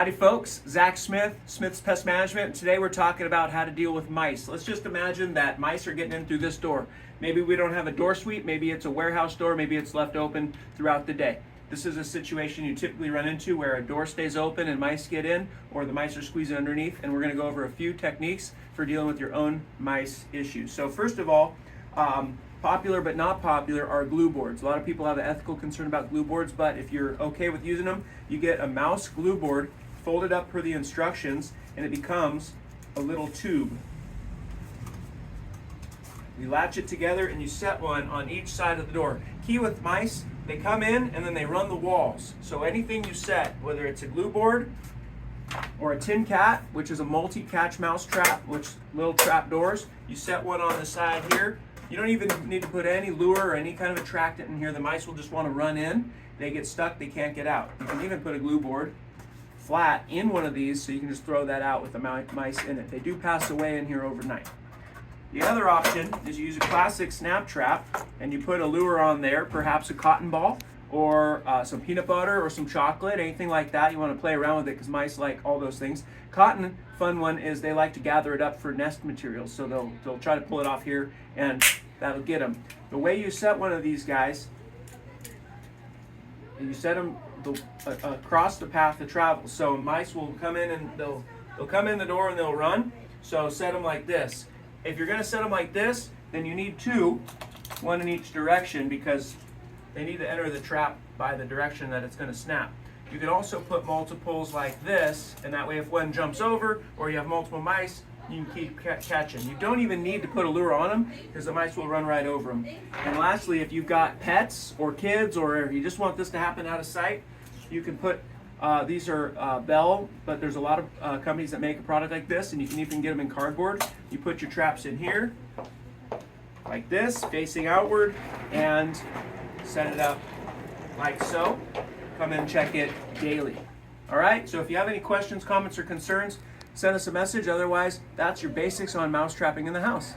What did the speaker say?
Howdy folks, Zach Smith, Smith's Pest Management, and today we're talking about how to deal with mice. Let's just imagine that mice are getting in through this door. Maybe we don't have a door sweep, maybe it's a warehouse door, maybe it's left open throughout the day. This is a situation you typically run into where a door stays open and mice get in, or the mice are squeezing underneath, and we're going to go over a few techniques for dealing with your own mice issues. So first of all, popular but not popular are glue boards. A lot of people have an ethical concern about glue boards, but if you're okay with using them, you get a mouse glue board, fold it up per the instructions, and it becomes a little tube. You latch it together and you set one on each side of the door. Key with mice, they come in and then they run the walls. So anything you set, whether it's a glue board or a tin cat, which is a multi-catch mouse trap, which little trap doors, you set one on the side here. You don't even need to put any lure or any kind of attractant in here. The mice will just want to run in. They get stuck, they can't get out. You can even put a glue board flat in one of these so you can just throw that out with the mice in it. They do pass away in here overnight. The other option is you use a classic snap trap and you put a lure on there, perhaps a cotton ball or some peanut butter or some chocolate, anything like that. You want to play around with it because mice like all those things. Cotton, fun one, is they like to gather it up for nest materials, so they'll try to pull it off here and that'll get them. The way you set one of these guys, you set them across the path of travel. So mice will come in and they'll come in the door and they'll run. So set them like this. If you're going to set them like this, then you need two, one in each direction, because they need to enter the trap by the direction that it's going to snap. You can also put multiples like this, and that way if one jumps over or you have multiple mice, you can keep catching. You don't even need to put a lure on them because the mice will run right over them. And lastly, if you've got pets or kids, or you just want this to happen out of sight, you can put, these are Bell, but there's a lot of companies that make a product like this, and you can even get them in cardboard. You put your traps in here, like this, facing outward, and set it up like so. Come and check it daily. All right, so if you have any questions, comments, or concerns, send us a message. Otherwise, that's your basics on mouse trapping in the house.